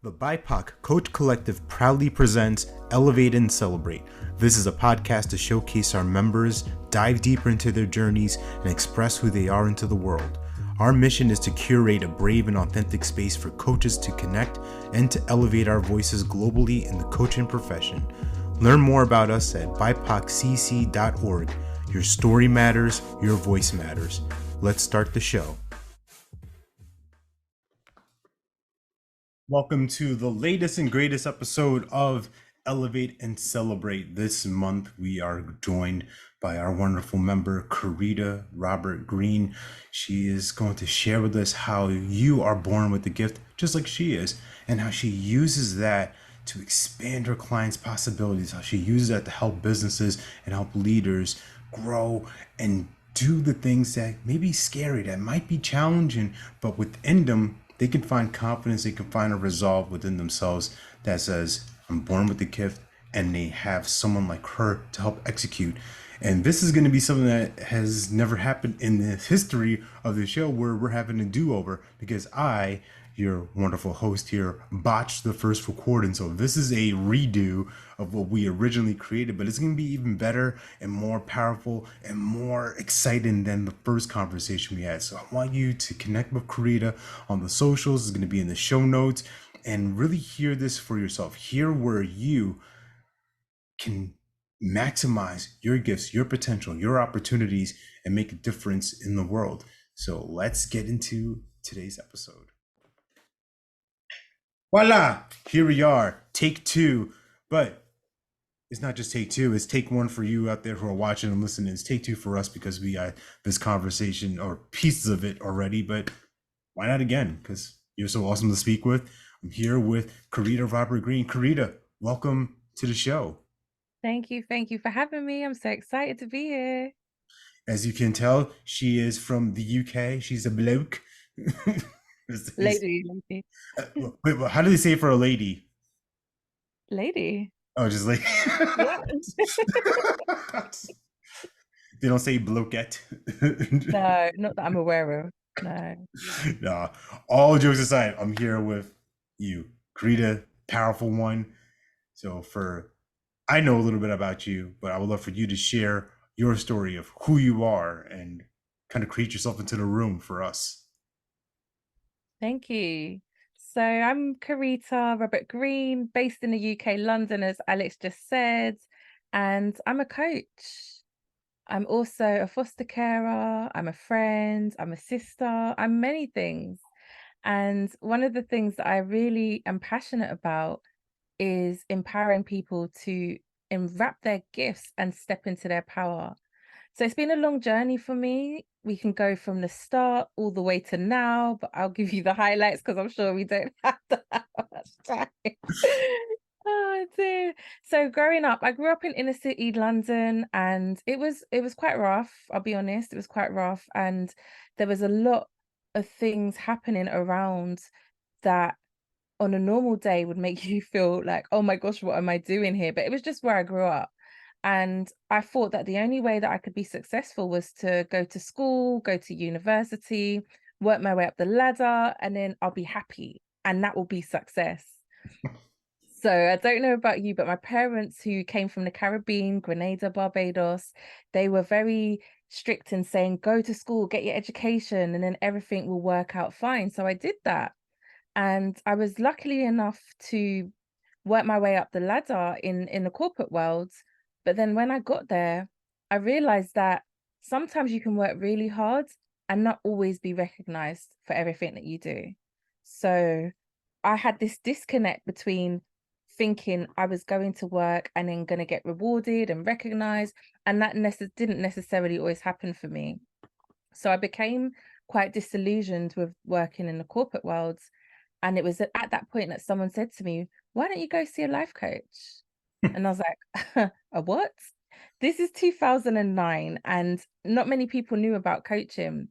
The BIPOC Coach Collective proudly presents Elevate and Celebrate. This is a podcast to showcase our members, dive deeper into their journeys, and express who they are into the world. Our mission is to curate a brave and authentic space for coaches to connect and to elevate our voices globally in the coaching profession. Learn more about us at bipoccc.org. Your story matters, your voice matters. Let's start the show. Welcome to the latest and greatest episode of Elevate and Celebrate. This month we are joined by our wonderful member, Careeta Robert-Green. She is going to share with us how you are born with the gift, just like she is, and how she uses that to expand her clients' possibilities, how she uses that to help businesses and help leaders grow and do the things that may be scary, that might be challenging, but within them, they can find confidence, they can find a resolve within themselves that says, I'm born with the gift, and they have someone like her to help execute. And this is going to be something that has never happened in the history of the show, where we're having a do-over, because I, your wonderful host here, botched the first recording. So this is a redo of what we originally created, but it's going to be even better and more powerful and more exciting than the first conversation we had. So I want you to connect with Careeta on the socials. It's going to be in the show notes, and really hear this for yourself. Hear where you can maximize your gifts, your potential, your opportunities, and make a difference in the world. So let's get into today's episode. Voila! Here we are, take two. But it's not just take two, it's take one for you out there who are watching and listening. It's take two for us because we got this conversation or pieces of it already. But why not again? Because you're so awesome to speak with. I'm here with Careeta Robert-Green. Careeta, welcome to the show. Thank you for having me. I'm so excited to be here. As you can tell, she is from the UK. She's a bloke. Lady. Wait, how do they say it for a lady? Lady. Oh, just like Yeah. they don't say bloquette. No, not that I'm aware of. No. Nah. All jokes aside, I'm here with you, Careeta, powerful one. So I know a little bit about you, but I would love for you to share your story of who you are and kind of create yourself into the room for us. Thank you. So I'm Careeta Robert-Green, based in the UK, London, as Alex just said, and I'm a coach. I'm also a foster carer, I'm a friend, I'm a sister, I'm many things. And one of the things that I really am passionate about is empowering people to unwrap their gifts and step into their power. So it's been a long journey for me. We can go from the start all the way to now, but I'll give you the highlights because I'm sure we don't have that much time. Oh dear. So growing up, I grew up in inner city London, and it was quite rough, I'll be honest. It was quite rough, and there was a lot of things happening around that on a normal day would make you feel like, oh my gosh, what am I doing here? But it was just where I grew up. And I thought that the only way that I could be successful was to go to school, go to university, work my way up the ladder, and then I'll be happy. And that will be success. So I don't know about you, but my parents, who came from the Caribbean, Grenada, Barbados, they were very strict in saying, go to school, get your education, and then everything will work out fine. So I did that. And I was lucky enough to work my way up the ladder in the corporate world. But then when I got there, I realized that sometimes you can work really hard and not always be recognized for everything that you do. So I had this disconnect between thinking I was going to work and then going to get rewarded and recognized, and that didn't necessarily always happen for me. So I became quite disillusioned with working in the corporate world. And it was at that point that someone said to me, why don't you go see a life coach? And I was like, a what? This is 2009, and not many people knew about coaching.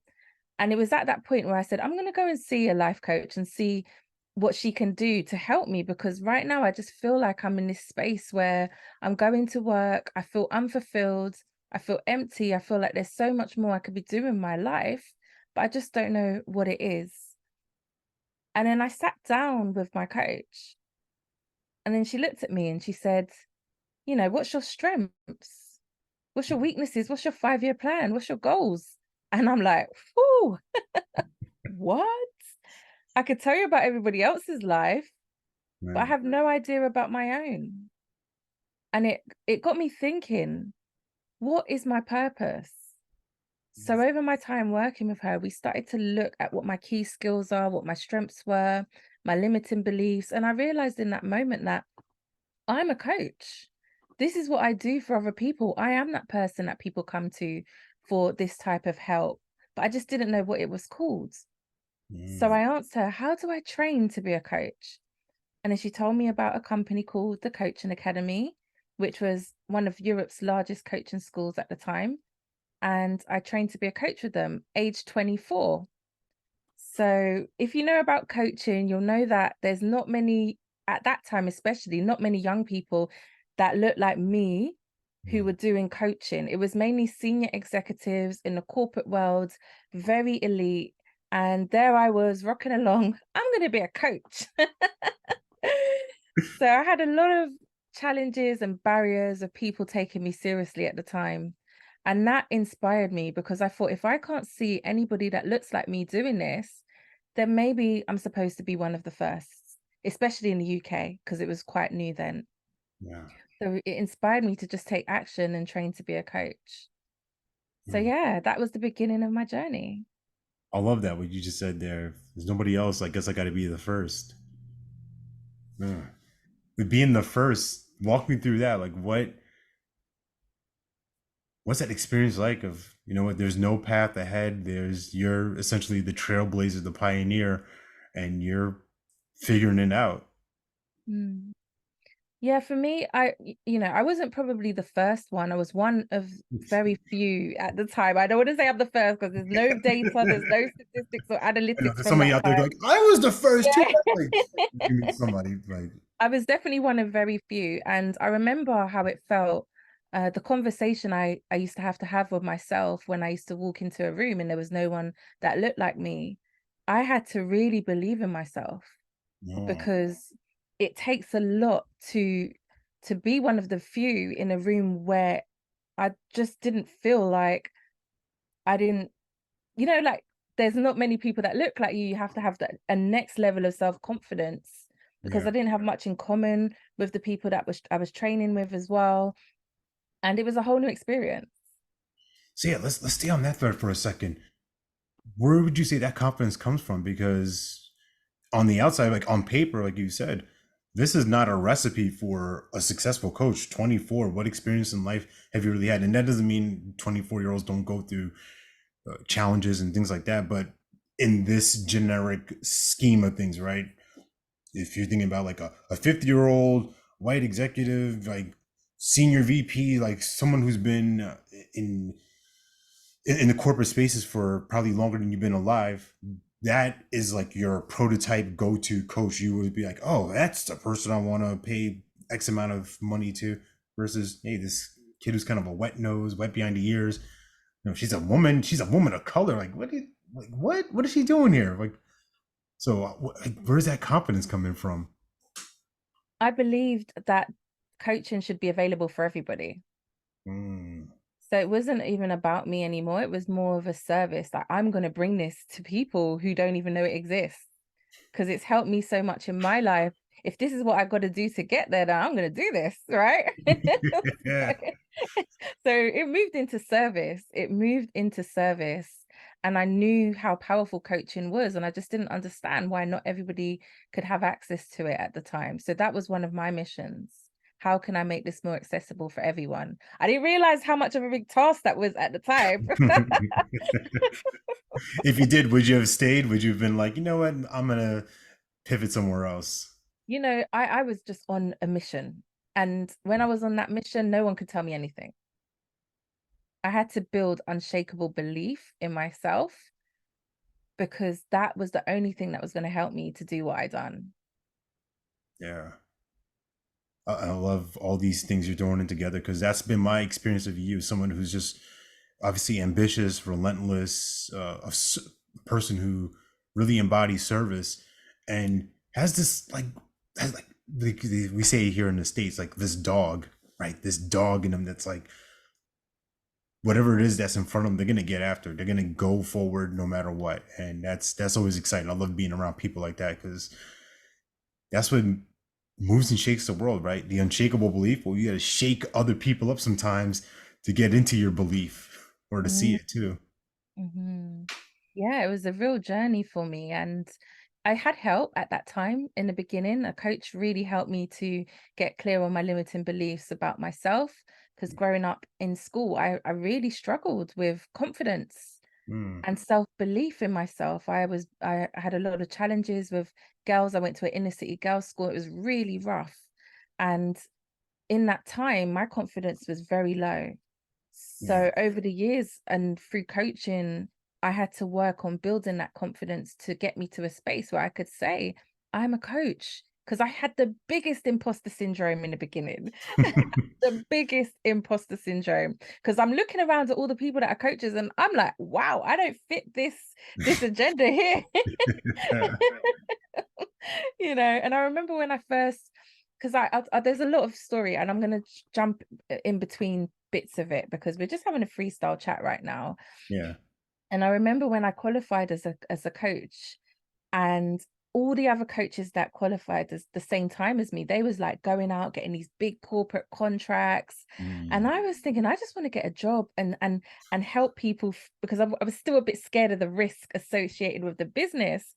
And it was at that point where I said, I'm going to go and see a life coach and see what she can do to help me, because right now I just feel like I'm in this space where I'm going to work, I feel unfulfilled, I feel empty, I feel like there's so much more I could be doing in my life, but I just don't know what it is. And then I sat down with my coach, and then she looked at me and she said, what's your strengths? What's your weaknesses? What's your 5-year plan? What's your goals? And I'm like, whoo, what? I could tell you about everybody else's life, but I Right. have no idea about my own. And it got me thinking, what is my purpose? So over my time working with her, we started to look at what my key skills are, what my strengths were, my limiting beliefs. And I realized in that moment that I'm a coach. This is what I do for other people. I am that person that people come to for this type of help, but I just didn't know what it was called. So Mm. I asked her, how do I train to be a coach? And then she told me about a company called the Coaching Academy, which was one of Europe's largest coaching schools at the time. And I trained to be a coach with them, age 24. So if you know about coaching, you'll know that there's not many, at that time especially, not many young people that look like me who were Mm. doing coaching. It was mainly senior executives in the corporate world, very elite. And there I was rocking along. I'm going to be a coach. So I had a lot of challenges and barriers of people taking me seriously at the time. And that inspired me because I thought if I can't see anybody that looks like me doing this, then maybe I'm supposed to be one of the first, especially in the UK, because it was quite new then. Yeah. So it inspired me to just take action and train to be a coach. So Mm. yeah, that was the beginning of my journey. I love that what you just said there. If there's nobody else, I guess I got to be the first. Yeah. With being the first, walk me through that. Like, what's that experience like? Of what? There's no path ahead. You're essentially the trailblazer, the pioneer, and you're figuring it out. Mm. Yeah, for me, I wasn't probably the first one. I was one of very few at the time. I don't want to say I'm the first because there's no data, there's no statistics or I know analytics there's from somebody that out there time. like, I was the first too. Yeah. Like, you mean somebody like, I was definitely one of very few. And I remember how it felt, the conversation I used to have with myself when I used to walk into a room and there was no one that looked like me. I had to really believe in myself oh, because it takes a lot to be one of the few in a room where I just didn't feel like I didn't, like there's not many people that look like you. You have to have that a next level of self-confidence because yeah. I didn't have much in common with the people that I was training with as well. And it was a whole new experience. So yeah, let's stay on that thread for a second. Where would you say that confidence comes from? Because on the outside, like on paper, like you said, this is not a recipe for a successful coach. 24, what experience in life have you really had? And that doesn't mean 24-year-olds don't go through challenges and things like that. But in this generic scheme of things, right? If you're thinking about like a 50-year-old white executive, like senior VP, like someone who's been in the corporate spaces for probably longer than you've been alive, that is like your prototype go-to coach. You would be like, oh, that's the person I want to pay X amount of money to, versus, hey, this kid who's kind of a wet nose, wet behind the ears. She's a woman. She's a woman of color. Like, what is she doing here? Like, so where's that confidence coming from? I believed that coaching should be available for everybody. Mm, So it wasn't even about me anymore. It was more of a service. Like I'm going to bring this to people who don't even know it exists because it's helped me so much in my life. If this is what I got to do to get there, then I'm going to do this, right? yeah. So it moved into service. It moved into service. And I knew how powerful coaching was. And I just didn't understand why not everybody could have access to it at the time. So that was one of my missions. How can I make this more accessible for everyone? I didn't realize how much of a big task that was at the time. If you did, would you have stayed? Would you have been like, you know what, I'm gonna pivot somewhere else? I was just on a mission. And when I was on that mission, no one could tell me anything. I had to build unshakable belief in myself because that was the only thing that was going to help me to do what I done. Yeah. I love all these things you're throwing in together because that's been my experience of you, someone who's just obviously ambitious, relentless, person who really embodies service. and has this like has like we say here in the States, like this dog, right? This dog in them that's like whatever it is that's in front of them, they're gonna get after. They're gonna go forward no matter what, and that's always exciting. I love being around people like that because that's what moves and shakes the world, right? The unshakable belief. Well, you got to shake other people up sometimes to get into your belief or to see it too. Mm-hmm. Yeah, it was a real journey for me. And I had help at that time in the beginning. A coach really helped me to get clear on my limiting beliefs about myself. Because growing up in school, I really struggled with confidence Mm, and self-belief in myself. I had a lot of challenges with girls. I went to an inner city girls' school. It was really rough. And in that time, my confidence was very low. yeah, So over the years and through coaching, I had to work on building that confidence to get me to a space where I could say, I'm a coach. Because I had the biggest imposter syndrome in the beginning, the biggest imposter syndrome. Because I'm looking around at all the people that are coaches, and I'm like, wow, I don't fit this agenda here. And I remember when I first, because there's a lot of story, and I'm gonna jump in between bits of it because we're just having a freestyle chat right now. yeah. And I remember when I qualified as a coach, and all the other coaches that qualified as the same time as me, they was like going out getting these big corporate contracts, and Mm. I was thinking, I just want to get a job and help people because I was still a bit scared of the risk associated with the business.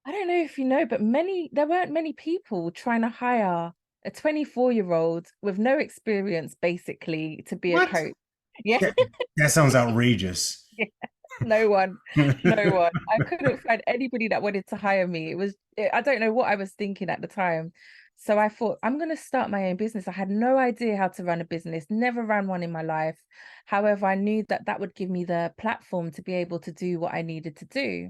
I don't know if you know, but there weren't many people trying to hire a 24-year-old with no experience, basically, to be a What? coach. Yeah, That, that sounds outrageous. yeah, no one, no one. I couldn't find anybody that wanted to hire me. I don't know what I was thinking at the time. So I thought, I'm going to start my own business. I had no idea how to run a business, never ran one in my life. However, I knew that that would give me the platform to be able to do what I needed to do.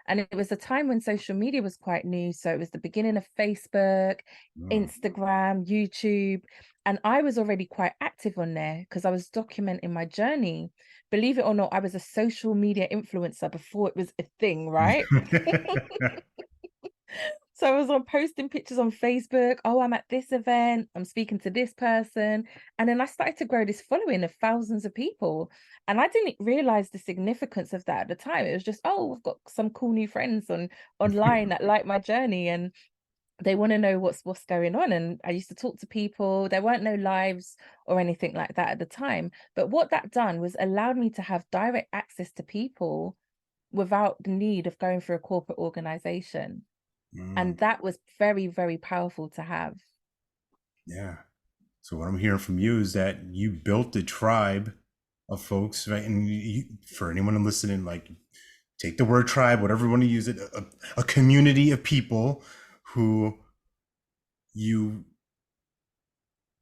And it was a time when social media was quite new. So it was the beginning of Facebook, Mm. Instagram, YouTube. And I was already quite active on there because I was documenting my journey. Believe it or not, I was a social media influencer before it was a thing, right? So I was on posting pictures on Facebook. Oh, I'm at this event. I'm speaking to this person. And then I started to grow this following of thousands of people. And I didn't realize the significance of that at the time. It was just, oh, I've got some cool new friends online that like my journey and they want to know what's going on. And I used to talk to people. There weren't no lives or anything like that at the time. But what that done was allowed me to have direct access to people without the need of going through a corporate organization. Mm. And that was very, very powerful to have. Yeah. So what I'm hearing from you is that you built a tribe of folks, right? And for anyone listening, like take the word tribe, whatever you want to use it, a community of people who you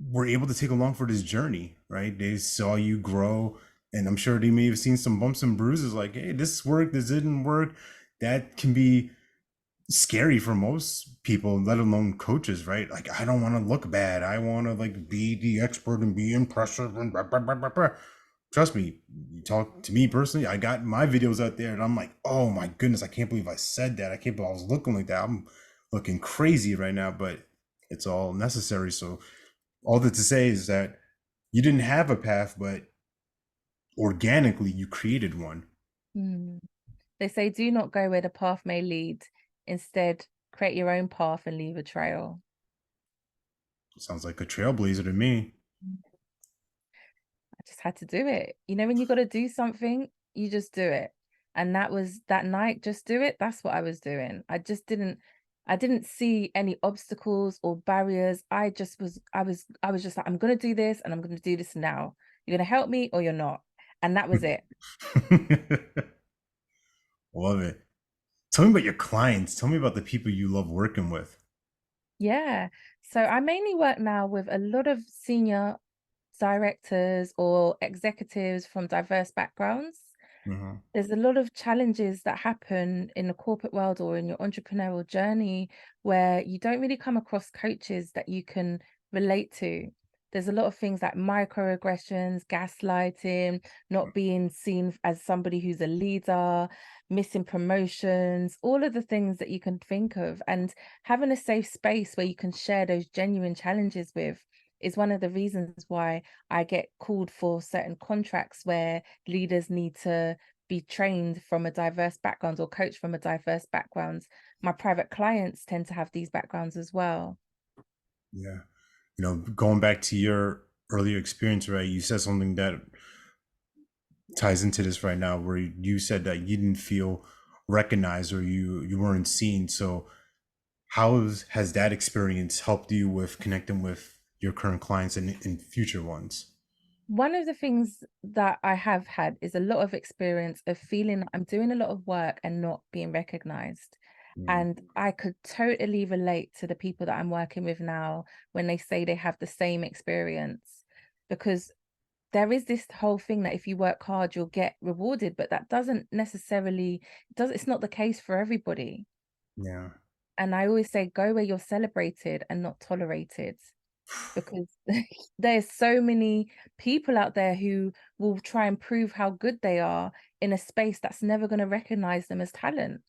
were able to take along for this journey, right? They saw you grow, and I'm sure they may have seen some bumps and bruises, like, hey, this worked, this didn't work. That can be scary for most people, let alone coaches, right? Like, I don't want to look bad. I want to like be the expert and be impressive and blah, blah, blah, blah, blah. Trust me, you talk to me personally, I got my videos out there and I'm like, oh my goodness, I can't believe I said that. I can't believe I was looking like that. I'm looking crazy right now, but it's all necessary. So all that to say is that you didn't have a path, but organically you created one. Mm. They say, do not go where the path may lead. Instead, create your own path and leave a trail. Sounds like a trailblazer to me. I just had to do it. When you got to do something, you just do it. And that was that night, just do it. That's what I was doing. I didn't see any obstacles or barriers. I was just like, I'm gonna do this and I'm gonna do this now. You're gonna help me or you're not. And that was it. Love it. Tell me about your clients. Tell me about the people you love working with. Yeah. So I mainly work now with a lot of senior directors or executives from diverse backgrounds. Mhm. There's a lot of challenges that happen in the corporate world or in your entrepreneurial journey where you don't really come across coaches that you can relate to. There's a lot of things like microaggressions, gaslighting, not being seen as somebody who's a leader, missing promotions, all of the things that you can think of. And having a safe space where you can share those genuine challenges with is one of the reasons why I get called for certain contracts where leaders need to be trained from a diverse background or coached from a diverse background. My private clients tend to have these backgrounds as well. Yeah. Going back to your earlier experience, right? You said something that ties into this right now, where you said that you didn't feel recognized or you weren't seen. So has that experience helped you with connecting with your current clients and future ones? One of the things that I have had is a lot of experience of feeling I'm doing a lot of work and not being recognized. Mm, And I could totally relate to the people that I'm working with now when they say they have the same experience, because there is this whole thing that if you work hard, you'll get rewarded, but that doesn't necessarily it's not the case for everybody. yeah. And I always say, go where you're celebrated and not tolerated, because there's so many people out there who will try and prove how good they are in a space that's never going to recognize them as talent.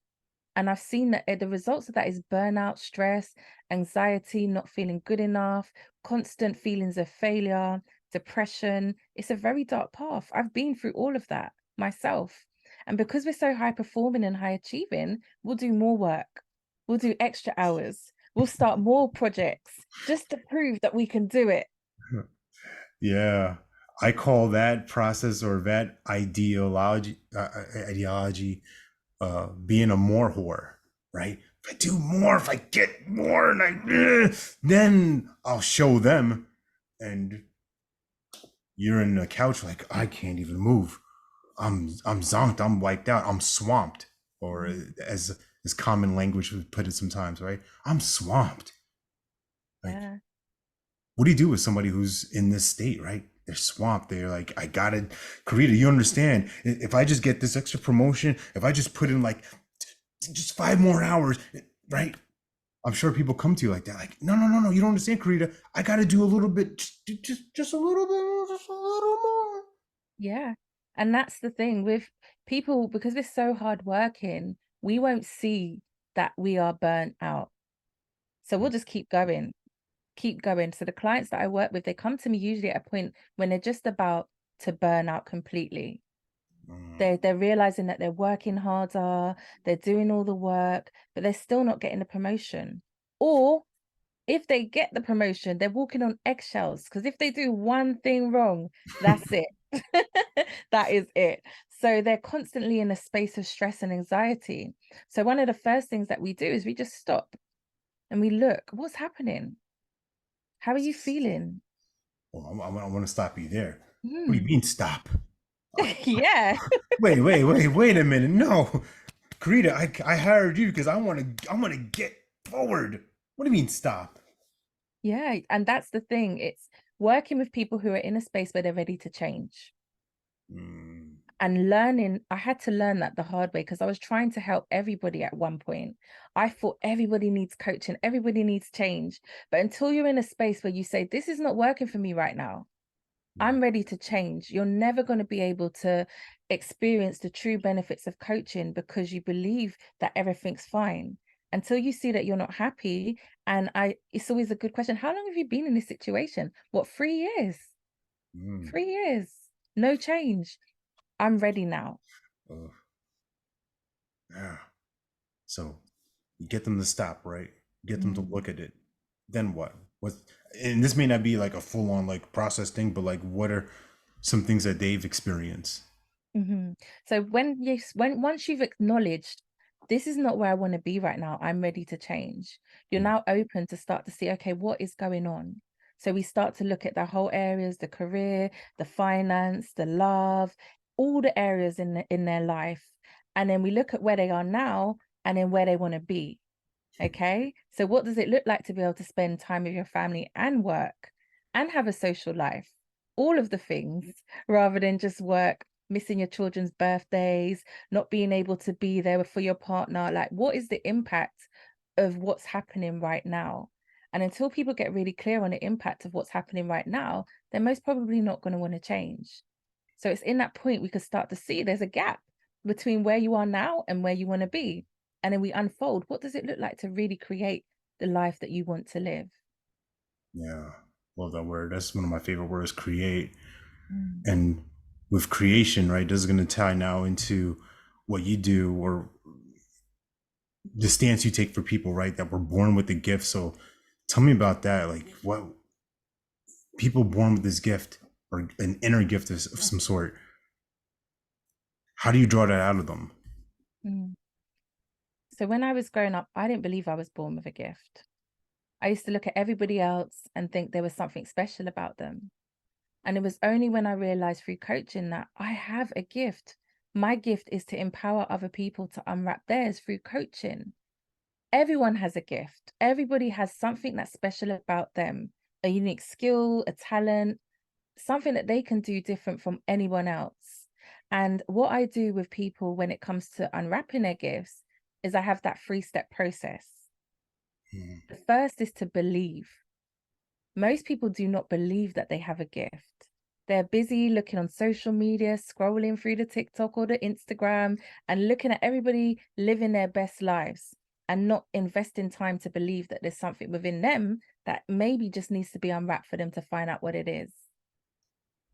And I've seen that the results of that is burnout, stress, anxiety, not feeling good enough, constant feelings of failure, depression. It's a very dark path. I've been through all of that myself. And because we're so high performing and high achieving, we'll do more work. We'll do extra hours. We'll start more projects just to prove that we can do it. Yeah. I call that process or that ideology being a more whore, right? If I do more, if I get more, and then I'll show them. And you're in the couch like, I can't even move. I'm zonked. I'm wiped out. I'm swamped, or Mhm. as common language would put it sometimes, right? I'm swamped. Like, Yeah. what do you do with somebody who's in this state, right? They're swamped. They're like, I got it. Careeta, you understand? If I just get this extra promotion, if I just put in like just 5 more hours, right? I'm sure people come to you like that. Like, no, no, no, no. You don't understand, Careeta. I got to do a little bit, just a little bit, just a little more. Yeah. And that's the thing with people, because we're so hardworking, we won't see that we are burnt out. So we'll just keep going, keep going. So the clients that I work with, they come to me usually at a point when they're just about to burn out completely. Mm, They're realizing that they're working harder, they're doing all the work, but they're still not getting the promotion. Or if they get the promotion, they're walking on eggshells, because if they do one thing wrong, that's it. That is it. So they're constantly in a space of stress and anxiety. So one of the first things that we do is we just stop and we look, what's happening? How are you feeling? well, I want to stop you there. What do you Hmm. mean stop? Yeah. Wait a minute. No, Karita, I hired you because I want to get forward. What do you mean stop? Yeah. And that's the thing. It's working with people who are in a space where they're ready to change. Mm, And learning, I had to learn that the hard way, because I was trying to help everybody at one point. I thought everybody needs coaching, everybody needs change. But until you're in a space where you say, this is not working for me right now, yeah. I'm ready to change, you're never going to be able to experience the true benefits of coaching, because you believe that everything's fine until you see that you're not happy. And it's always a good question. How long have you been in this situation? What, 3 years? Mm, 3 years, no change. I'm ready now. uh, yeah. So you get them to stop, right? Get them to Mm. look at it. Then what? What? And this may not be like a full on like process thing, but like, what are some things that they've experienced? Mhm. So when once you've acknowledged this is not where I want to be right now, I'm ready to change. You're Mm, now open to start to see, okay, what is going on? So we start to look at the whole areas, the career, the finance, the love, all the areas in their life. And then we look at where they are now and then where they want to be. Okay. So what does it look like to be able to spend time with your family and work and have a social life? All of the things, rather than just work, missing your children's birthdays, not being able to be there for your partner. Like, what is the impact of what's happening right now? And until people get really clear on the impact of what's happening right now, they're most probably not going to want to change. So it's in that point we could start to see there's a gap between where you are now and where you want to be. And then we unfold, what does it look like to really create the life that you want to live? Yeah. Love that word. That's one of my favorite words, create. Mm. And with creation, right, this is going to tie now into what you do or the stance you take for people, right, that were born with the gift. So tell me about that. Like, what people born with this gift or an inner gift of some sort, how do you draw that out of them? Mm. So when I was growing up, I didn't believe I was born with a gift. I used to look at everybody else and think there was something special about them. And it was only when I realized through coaching that I have a gift. My gift is to empower other people to unwrap theirs through coaching. Everyone has a gift. Everybody has something that's special about them, a unique skill, a talent, something that they can do different from anyone else. And what I do with people when it comes to unwrapping their gifts is I have that 3-step process. Mm. The first is to believe. Most people do not believe that they have a gift. They're busy looking on social media, scrolling through the TikTok or the Instagram and looking at everybody living their best lives and not investing time to believe that there's something within them that maybe just needs to be unwrapped for them to find out what it is.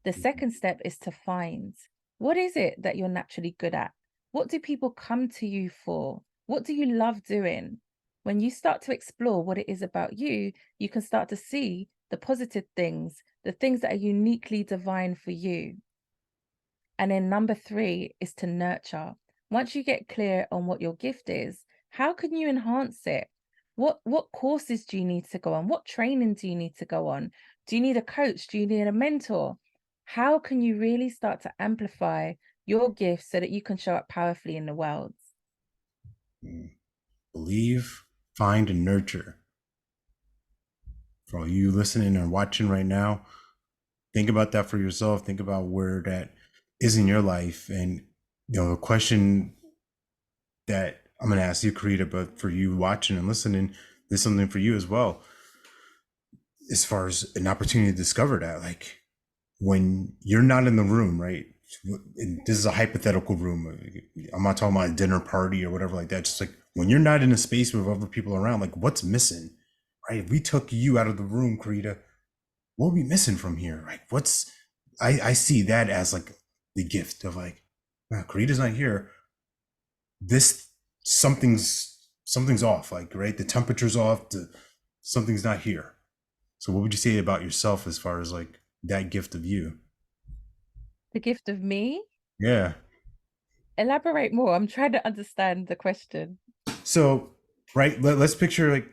The second step is to find, what is it that you're naturally good at? What do people come to you for? What do you love doing? When you start to explore what it is about you, you can start to see the positive things, the things that are uniquely divine for you. And then number 3 is to nurture. Once you get clear on what your gift is, how can you enhance it? What courses do you need to go on? What training do you need to go on? Do you need a coach? Do you need a mentor? How can you really start to amplify your gift so that you can show up powerfully in the world? Mm. Believe, find, and nurture. For all you listening and watching right now, think about that for yourself. Think about where that is in your life. And, the question that I'm going to ask you, Careeta, but for you watching and listening, there's something for you as well. As far as an opportunity to discover that, like when you're not in the room, right? And this is a hypothetical room. I'm not talking about a dinner party or whatever like that. Just like when you're not in a space with other people around, like what's missing, right? If we took you out of the room, Careeta, what are we missing from here? Like I see that as like the gift of like, Careeta's not here. This something's off, like right, the temperature's off, something's not here. So what would you say about yourself as far as like that gift of you? The gift of me? Yeah. Elaborate more. I'm trying to understand the question. So right, let's picture like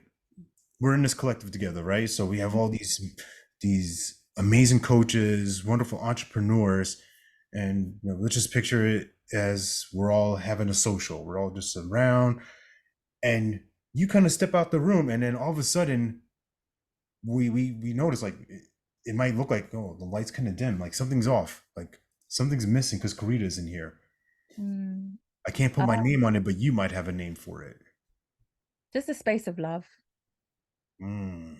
we're in this collective together, right? So we have all these amazing coaches, wonderful entrepreneurs, and let's just picture it as we're all having a social. We're all just around, and you kind of step out the room, and then all of a sudden, we notice like it might look like, oh, the light's kind of dim, like something's off, like something's missing because Careeta's in here. Mm, I can't put my name on it, but you might have a name for it. just a space of love. Mm.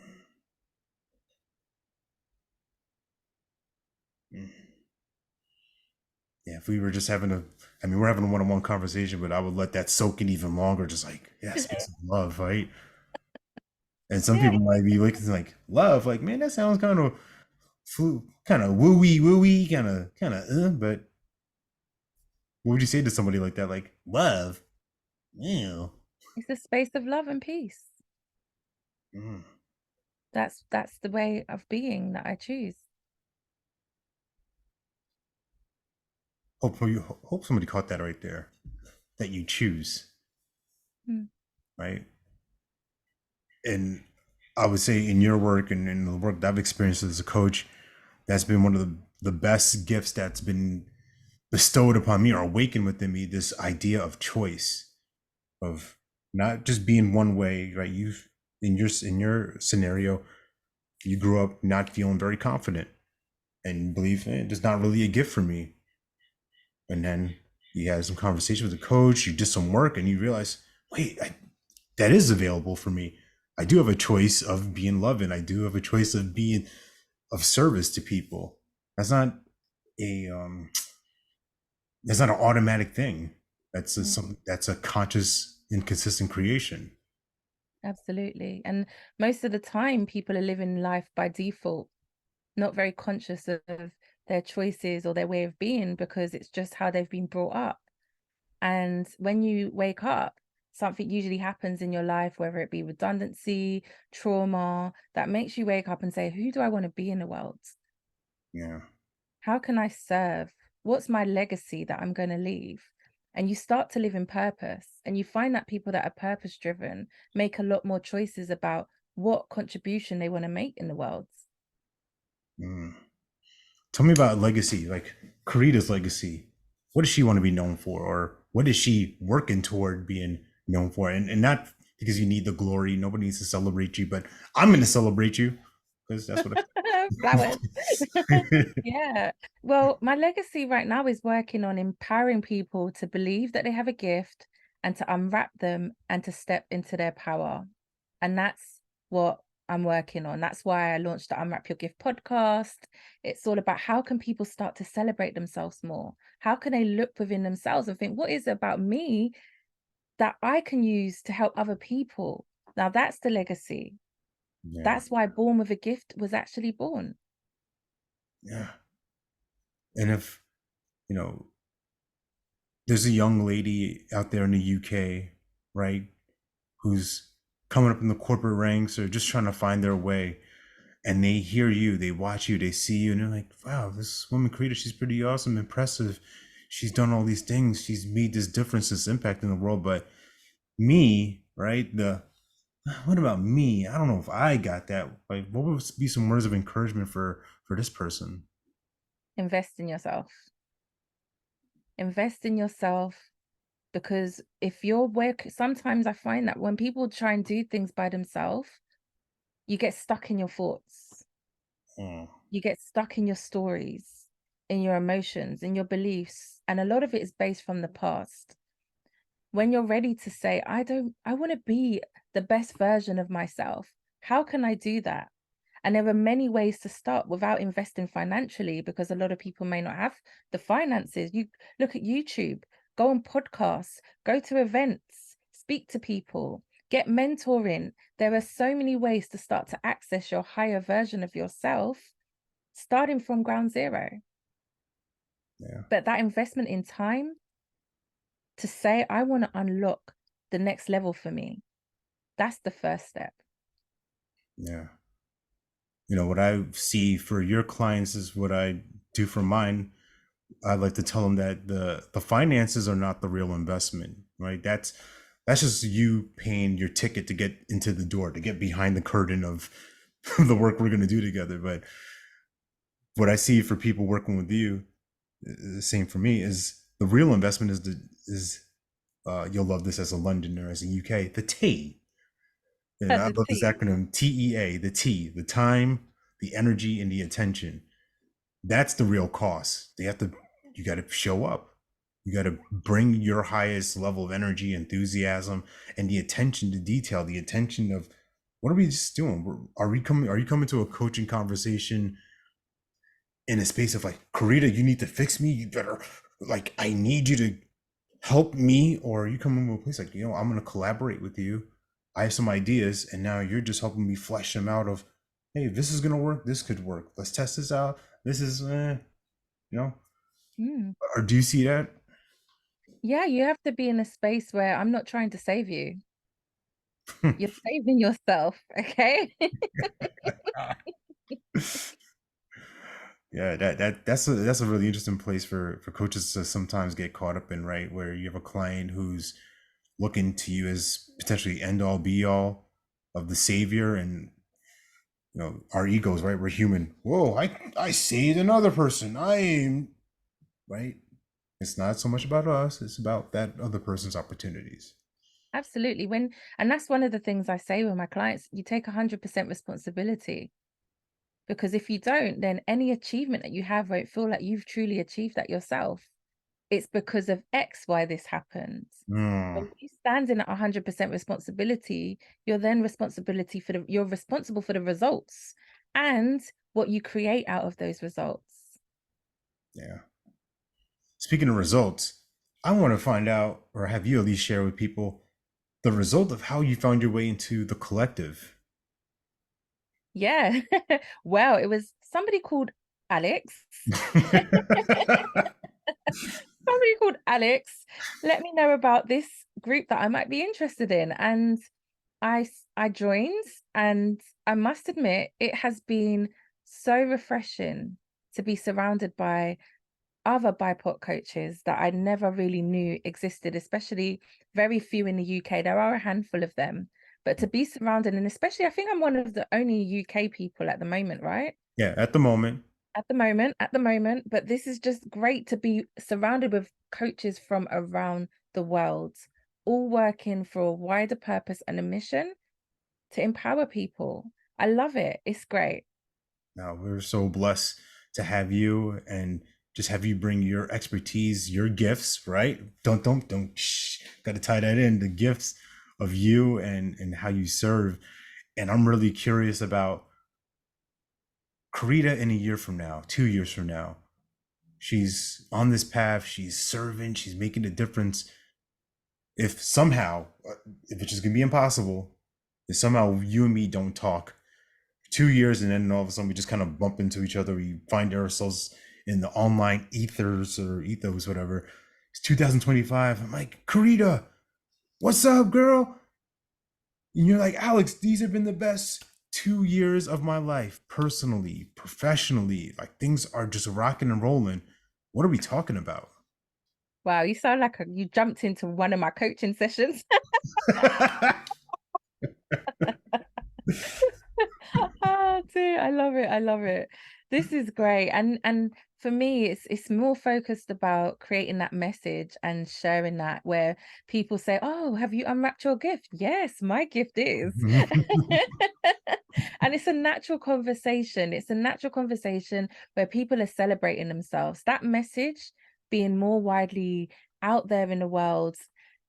Mm. Yeah, if we were just I mean, we're having a one-on-one conversation, but I would let that soak in even longer. Just like, yeah, space of love, right? And some Yeah. people might be looking like love, like, man, that sounds kind of wooey, but what would you say to somebody like that? Like, love? Ew. It's a space of love and peace. Mm. That's the way of being that I choose. Hope somebody caught that right there. That you choose, Mm. right? And I would say in your work and in the work that I've experienced as a coach, that's been one of the best gifts that's been bestowed upon me or awakened within me, this idea of choice, of not just being one way, right? You in your scenario, you grew up not feeling very confident and believe it's not really a gift for me. And then you had some conversation with the coach, you did some work and you realize, wait, that is available for me. I do have a choice of being loving. I do have a choice of being of service to people. That's not a that's not an automatic thing. Mm, That's a conscious and consistent creation. absolutely. And most of the time, people are living life by default, not very conscious of their choices or their way of being because it's just how they've been brought up. And when you wake up, something usually happens in your life, whether it be redundancy, trauma, that makes you wake up and say, who do I want to be in the world? Yeah. How can I serve? What's my legacy that I'm going to leave? And you start to live in purpose. And you find that people that are purpose driven make a lot more choices about what contribution they want to make in the world. Mm. Tell me about legacy, like Careeta's legacy. What does she want to be known for, or what is she working toward being known for? And not because you need the glory. Nobody needs to celebrate you, but I'm going to celebrate you because that's what Flowers. I. Yeah. Well, my legacy right now is working on empowering people to believe that they have a gift and to unwrap them and to step into their power. And that's what I'm working on. That's why I launched the Unwrap Your Gift podcast. It's all about how can people start to celebrate themselves more? How can they look within themselves and think, what is it about me that I can use to help other people? Now that's the legacy. Yeah, That's why Born with a Gift was actually born. yeah. And if you know, there's a young lady out there in the UK, right, who's coming up in the corporate ranks or just trying to find their way, and they hear you, they watch you, they see you, and they're like, wow, this woman Careeta, she's pretty awesome, impressive. She's done all these things. She's made this difference, this impact in the world. But me, right? What about me? I don't know if I got that. Like, what would be some words of encouragement for this person? Invest in yourself. Invest in yourself because if you're work, sometimes I find that when people try and do things by themselves, you get stuck in your thoughts, Oh, you get stuck in your stories, in your emotions, in your beliefs. And a lot of it is based from the past. When you're ready to say, I want to be the best version of myself, how can I do that? And there are many ways to start without investing financially because a lot of people may not have the finances. You look at YouTube, go on podcasts, go to events, speak to people, get mentoring. There are so many ways to start to access your higher version of yourself, starting from ground zero. yeah, But that investment in time to say, I want to unlock the next level for me, that's the first step. yeah. What I see for your clients is what I do for mine. I like to tell them that the finances are not the real investment, right? That's just you paying your ticket to get into the door, to get behind the curtain of the work we're going to do together. But what I see for people working with you, the same for me, is the real investment is you'll love this as a Londoner, as a UK, the T. And I The love this T. acronym TEA, the T, the time, the energy, and the attention. That's the real cost. You got to show up. You got to bring your highest level of energy, enthusiasm, and the attention to detail, the attention of what are we just doing? Are you coming to a coaching conversation in a space of like, Careeta, you need to fix me. You better, like, I need you to help me. Or are you coming to a place like, I'm going to collaborate with you. I have some ideas, and now you're just helping me flesh them out of, hey, this is going to work. This could work. Let's test this out. This is, you know, Mm. or do you see that? Yeah, you have to be in a space where I'm not trying to save you. You're saving yourself, okay? Yeah, that's a really interesting place for coaches to sometimes get caught up in, right? Where you have a client who's looking to you as potentially end all be all of the savior, and our egos, right? We're human. Whoa, I saved another person. I am right. It's not so much about us, it's about that other person's opportunities. Absolutely. And that's one of the things I say with my clients, you take 100% responsibility because if you don't, then any achievement that you have won't feel like you've truly achieved that yourself. it's because of X why this happens. Mm, When you stand in at 100% responsibility, you're then you're responsible for the results and what you create out of those results. yeah. Speaking of results, I want to find out, or have you at least share with people, the result of how you found your way into the collective. Yeah. Well, it was somebody called Alex. Somebody called Alex let me know about this group that I might be interested in, and I joined, and I must admit it has been so refreshing to be surrounded by other BIPOC coaches that I never really knew existed, especially very few in the UK. There are a handful of them, but to be surrounded, and especially I think I'm one of the only UK people at the moment, right? Yeah, at the moment. At the moment, but this is just great to be surrounded with coaches from around the world, all working for a wider purpose and a mission to empower people. I love it. It's great. Now we're so blessed to have you and just have you bring your expertise, your gifts, right? Don't shh, got to tie that in, the gifts of you and how you serve. And I'm really curious about Careeta in a year from now, 2 years from now. She's on this path, she's serving, she's making a difference. If somehow, if it's just gonna be impossible, if somehow you and me don't talk 2 years and then all of a sudden we just kind of bump into each other, we find ourselves in the online ethers or ethos, whatever. It's 2025. I'm like, Careeta, what's up, girl? And you're like, Alex, these have been the best 2 years of my life, personally, professionally. Like things are just rocking and rolling. What are we talking about? Wow, you sound like you jumped into one of my coaching sessions. Oh dear, I love it. I love it. This is great. And for me, it's more focused about creating that message and sharing that where people say, "Oh, have you unwrapped your gift?" Yes, my gift is. And it's a natural conversation. It's a natural conversation where people are celebrating themselves. That message being more widely out there in the world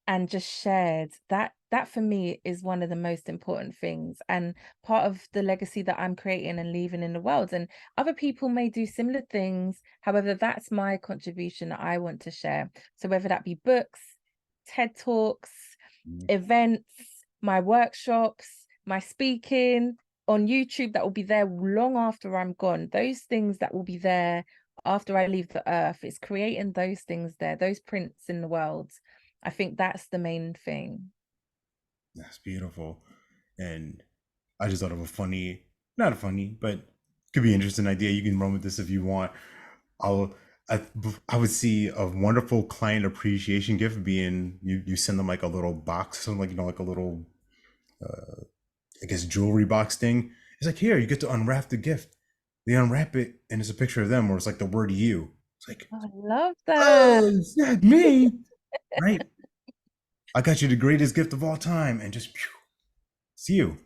and just shared, that for me is one of the most important things and part of the legacy that I'm creating and leaving in the world. And other people may do similar things. However, that's my contribution that I want to share. So whether that be books, TED Talks, events, my workshops, my speaking on YouTube that will be there long after I'm gone, those things that will be there after I leave the earth, it's creating those things there, those prints in the world. I think that's the main thing. That's beautiful. And I just thought of a funny, not a funny, but could be an interesting idea. You can run with this if you want. I'll, I, I would see a wonderful client appreciation gift being you send them like a little box, something like, like a little, I guess, jewelry box thing. It's like, here, you get to unwrap the gift. They unwrap it and it's a picture of them or it's like the word you. It's like, Oh, I love that. oh, it's not me, right? I got you the greatest gift of all time and just, phew, it's you.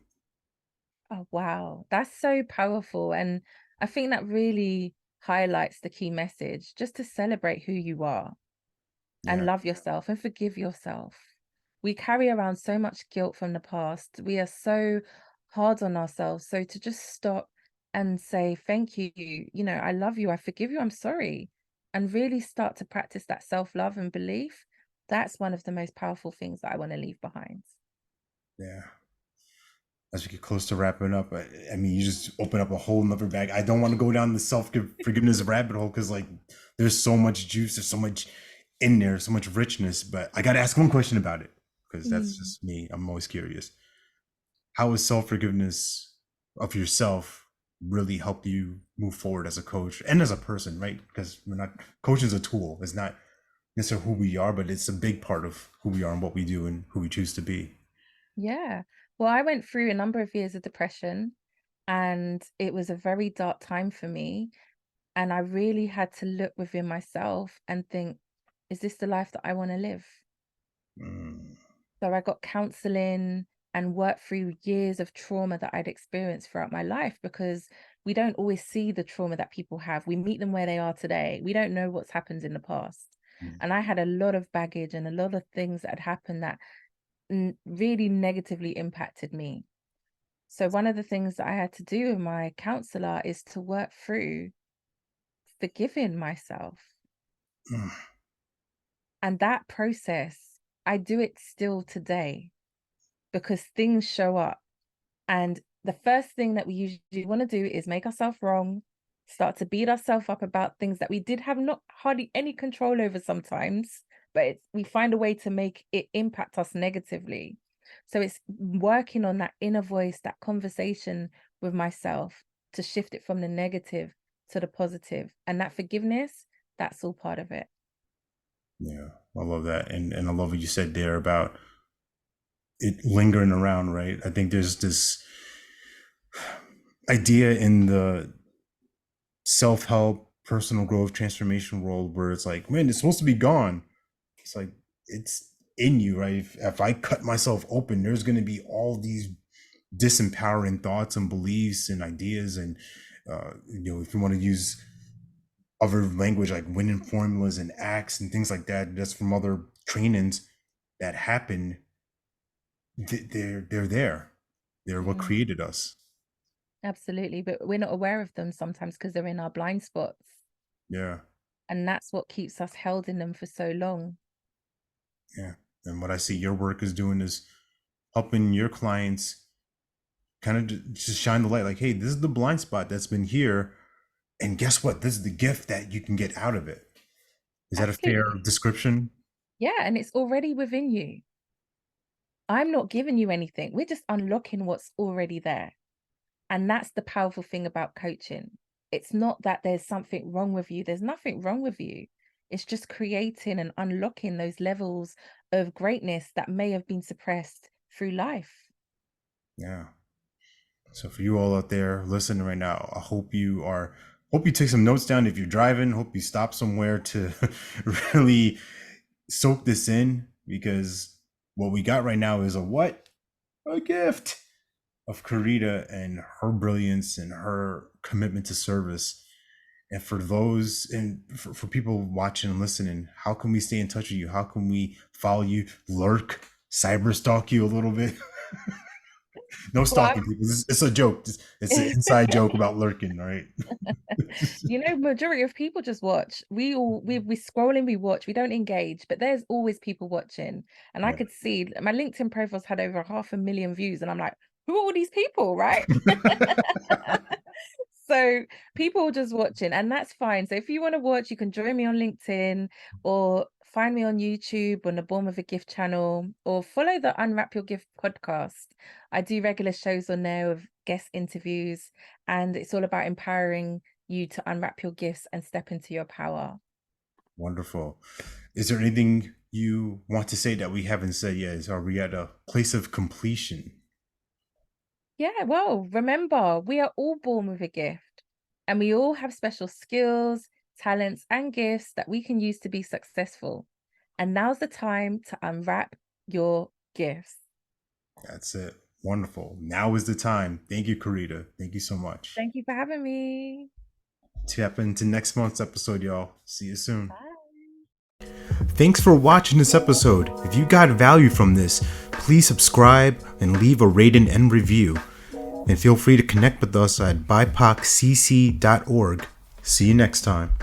Oh, wow. That's so powerful. And I think that really highlights the key message just to celebrate who you are and Yeah. love yourself and forgive yourself. We carry around so much guilt from the past. We are so hard on ourselves. So to just stop and say, thank you, I love you, I forgive you, I'm sorry, and really start to practice that self love and belief, that's one of the most powerful things that I want to leave behind. Yeah. As we get close to wrapping up, I mean, you just open up a whole nother bag. I don't want to go down the self forgiveness rabbit hole because, like, there's so much juice, there's so much in there, so much richness. But I got to ask one question about it because that's Mm. just me. I'm always curious. How has self forgiveness of yourself really helped you move forward as a coach and as a person, right? Because we're not coaching is a tool. It's not necessarily who we are, but it's a big part of who we are and what we do and who we choose to be. Yeah. Well, I went through a number of years of depression and it was a very dark time for me. And I really had to look within myself and think, is this the life that I want to live? Mm, So I got counseling and worked through years of trauma that I'd experienced throughout my life because we don't always see the trauma that people have. We meet them where they are today. We don't know what's happened in the past. Mm. And I had a lot of baggage and a lot of things that had happened that really negatively impacted me. So one of the things that I had to do with my counselor is to work through forgiving myself. Mm. And that process, I do it still today because things show up. And the first thing that we usually want to do is make ourselves wrong, start to beat ourselves up about things that we did have not hardly any control over sometimes, but we find a way to make it impact us negatively. So it's working on that inner voice, that conversation with myself to shift it from the negative to the positive. And that forgiveness, that's all part of it. Yeah, I love that. And I love what you said there about it lingering around, right? I think there's this idea in the self-help, personal growth, transformation world where it's like, man, it's supposed to be gone. It's like it's in you, right? If I cut myself open, there's going to be all these disempowering thoughts and beliefs and ideas, and if you want to use other language like winning formulas and acts and things like that, that's from other trainings that happen. They're there. They're what Mm, created us. absolutely. But we're not aware of them sometimes because they're in our blind spots. Yeah, And that's what keeps us held in them for so long. yeah. And what I see your work is doing is helping your clients kind of just shine the light. Like, hey, this is the blind spot that's been here, and guess what? This is the gift that you can get out of it. Is that a fair Absolutely. description? Yeah, and it's already within you. I'm not giving you anything. We're just unlocking what's already there. And that's the powerful thing about coaching. It's not that there's something wrong with you. There's nothing wrong with you. It's just creating and unlocking those levels of greatness that may have been suppressed through life. Yeah. So for you all out there listening right now, I hope you take some notes down if you're driving. Hope you stop somewhere to really soak this in, because what we got right now is a gift of Careeta and her brilliance and her commitment to service. And for those and for people watching and listening, how can we stay in touch with you? How can we follow you, lurk, cyber stalk you a little bit? No Well, stalking people. It's a joke. It's an inside joke about lurking, right? majority of people just watch. We scrolling, we watch, we don't engage, but there's always people watching. And I Yeah. could see my LinkedIn profile's had over 500,000 views, and I'm like, who are all these people, right? So people just watching, and that's fine. So if you want to watch, you can join me on LinkedIn or find me on YouTube on the Born with a Gift channel, or follow the Unwrap Your Gift podcast. I do regular shows on there with guest interviews, and it's all about empowering you to unwrap your gifts and step into your power. Wonderful. Is there anything you want to say that we haven't said yet? Are we at a place of completion? Yeah, well, remember, we are all born with a gift, and we all have special skills, talents, and gifts that we can use to be successful. And now's the time to unwrap your gifts. That's it. Wonderful. Now is the time. Thank you, Careeta. Thank you so much. Thank you for having me. Tap into next month's episode, y'all. See you soon. Bye. Thanks for watching this episode. If you got value from this, please subscribe and leave a rating and review. And feel free to connect with us at bipoccc.org. See you next time.